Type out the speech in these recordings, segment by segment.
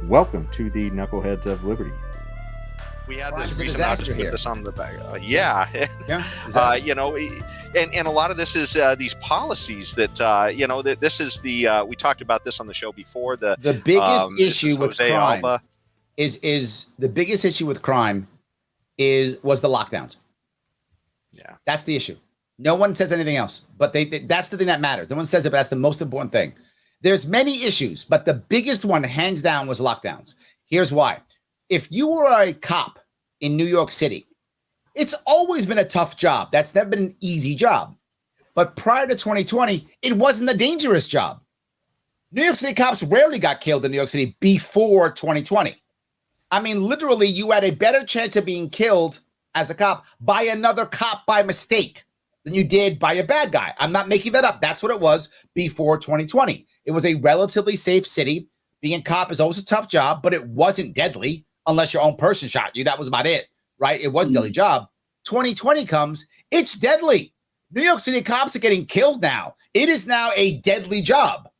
Welcome to the Knuckleheads of Liberty. We had Crime this is a recent. I'll just disaster put here. this on the back. Yeah, Yeah, exactly. you know, and a lot of this is these policies that you know that this is the we talked about this on the show before. The biggest this issue is with Jose crime Alba. is the biggest issue with crime was the lockdowns. Yeah, That's the issue. No one says anything else, but that's the thing that matters. No one says it, but that's the most important thing. There's many issues, but the biggest one, hands down, was lockdowns. Here's why. If you were a cop in New York City, it's always been a tough job. That's never been an easy job. But prior to 2020, it wasn't a dangerous job. New York City cops rarely got killed in New York City before 2020. I mean, literally, you had a better chance of being killed as a cop by another cop by mistake than you did by a bad guy. I'm not making that up. That's what it was before 2020. It was a relatively safe city. Being a cop is always a tough job, but it wasn't deadly unless your own person shot you. That was about it, right? It was a deadly job. 2020 comes, it's deadly. New York City cops are getting killed now. It is now a deadly job.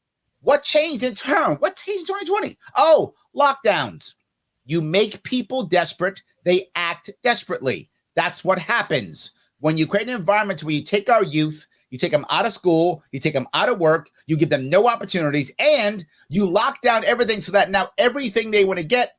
What changed in turn? What changed in 2020? Oh, lockdowns. You make people desperate. They act desperately. That's what happens. When you create an environment where you take our youth, you take them out of school, you take them out of work, you give them no opportunities, and you lock down everything so that now everything they want to get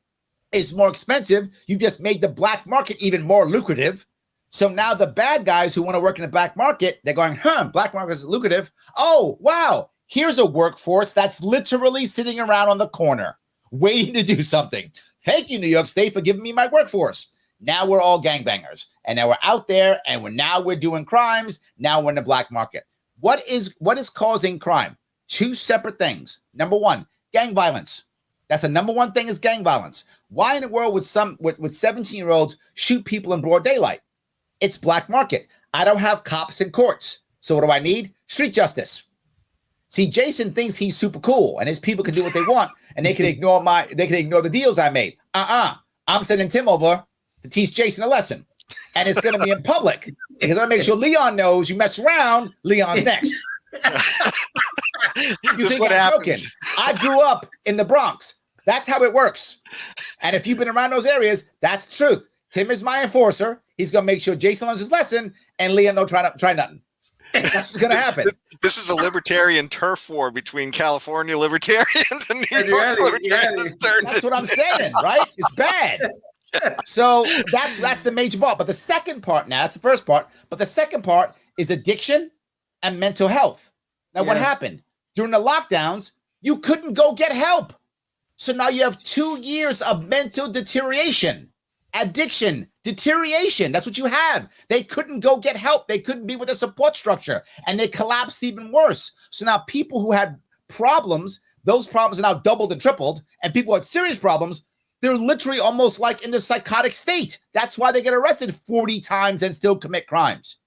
is more expensive. You've just made the black market even more lucrative. So now the bad guys who want to work in the black market, they're going, black market is lucrative. Oh, wow. Here's a workforce that's literally sitting around on the corner waiting to do something. Thank you, New York State, for giving me my workforce. Now we're all gangbangers, and now we're out there, and we're doing crimes. Now we're in the black market. What is causing crime? Two separate things. Number one, gang violence. That's the number one thing is gang violence. Why in the world would with 17-year-olds shoot people in broad daylight? It's black market. I don't have cops in courts, so what do I need? Street justice. See, Jason thinks he's super cool, and his people can do what they want, and they can ignore the deals I made. I'm sending Tim over to teach Jason a lesson. And it's going to be in public because I make sure Leon knows you mess around, Leon's next. You think I'm joking? I grew up in the Bronx. That's how it works. And if you've been around those areas, that's the truth. Tim is my enforcer. He's going to make sure Jason learns his lesson and Leon don't try nothing. That's what's going to happen. This is a libertarian turf war between California libertarians and New York libertarians. That's what I'm saying, right? It's bad. So that's the major part. But the second part now, that's the first part. But the second part is addiction and mental health. Now, what happened? During the lockdowns, you couldn't go get help. So now you have 2 years of mental deterioration, addiction, deterioration. That's what you have. They couldn't go get help. They couldn't be with a support structure. And they collapsed even worse. So now people who had problems, those problems are now doubled and tripled. And people who had serious problems, they're literally almost like in the psychotic state. That's why they get arrested 40 times and still commit crimes.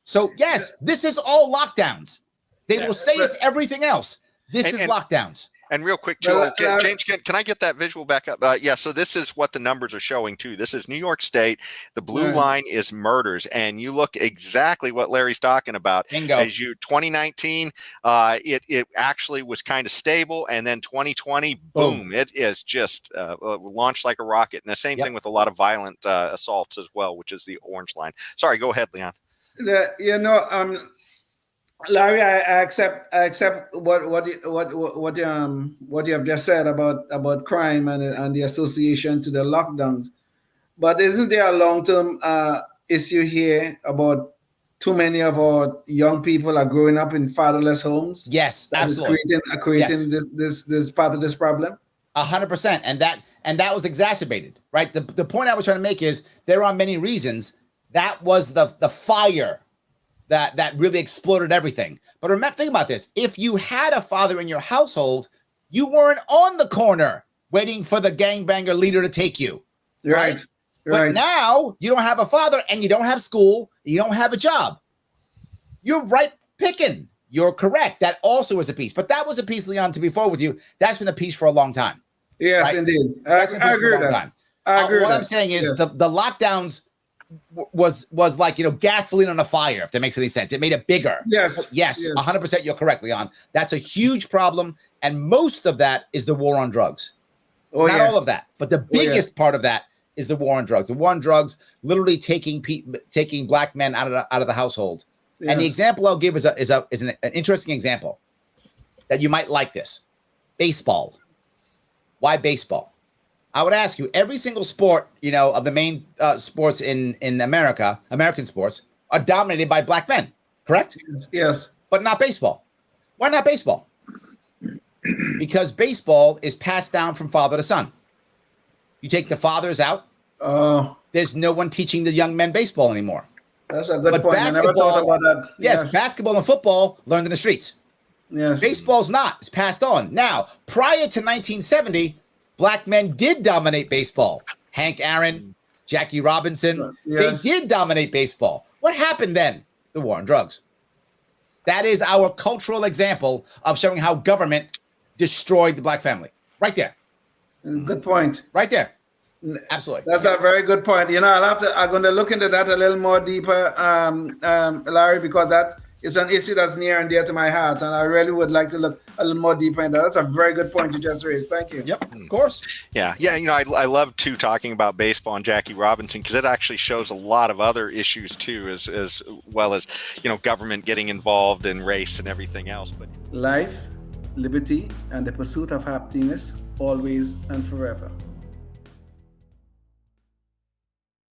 So, yes, this is all lockdowns. They will say it's everything else. This is lockdowns. And real quick, Joe, James, can I get that visual back up? Yeah, so this is what the numbers are showing, too. This is New York State. The blue line is murders. And you look exactly what Larry's talking about. Bingo. As 2019, it actually was kind of stable. And then 2020, boom, it is just launched like a rocket. And the same thing with a lot of violent assaults as well, which is the orange line. Sorry, go ahead, Leon. Larry, I accept what you have just said about crime and the association to the lockdowns, but isn't there a long-term issue here about too many of our young people are growing up in fatherless homes? Yes, absolutely. Creating this part of this problem. 100%, and that was exacerbated, right? The point I was trying to make is there are many reasons. That was the fire that really exploded everything. But remember, think about this. If you had a father in your household, you weren't on the corner waiting for the gangbanger leader to take you. Right. But now you don't have a father and you don't have school. You don't have a job. You're right picking. You're correct. That also is a piece. But that was a piece, Leon, to be forward with you. That's been a piece for a long time. Yes, right? Indeed. I agree with that. What I'm saying is the lockdowns was like, gasoline on a fire, if that makes any sense. It made it bigger. Yes. 100% you're correct, Leon. That's a huge problem. And most of that is the war on drugs. Oh, Not yeah. all of that, but the yeah. biggest part of that is the war on drugs. The war on drugs, literally taking black men out of the household. Yes. And the example I'll give is an interesting example that you might like this. Baseball. Why baseball? I would ask you, every single sport, of the main sports in America, American sports, are dominated by black men, correct? Yes. But not baseball. Why not baseball? Because baseball is passed down from father to son. You take the fathers out, Oh, there's no one teaching the young men baseball anymore. that's a good But point. I never thought about that. Yes, basketball and football learned in the streets. Yes. Baseball's not. It's passed on. Now, prior to 1970, black men did dominate baseball. Hank Aaron, Jackie Robinson, Yes. they did dominate baseball. What happened then? The war on drugs. That is our cultural example of showing how government destroyed the black family. Right there. Good point. Right there. Absolutely. That's a very good point. I'm going to look into that a little more deeper, Larry, because that is an issue that's near and dear to my heart, and I really would like to look a little more deeper into that. That's a very good point you just raised. Thank you. Yep, of course. Yeah. I love too talking about baseball and Jackie Robinson, because it actually shows a lot of other issues too, as well as government getting involved in race and everything else. But Life, liberty, and the pursuit of happiness, always and forever.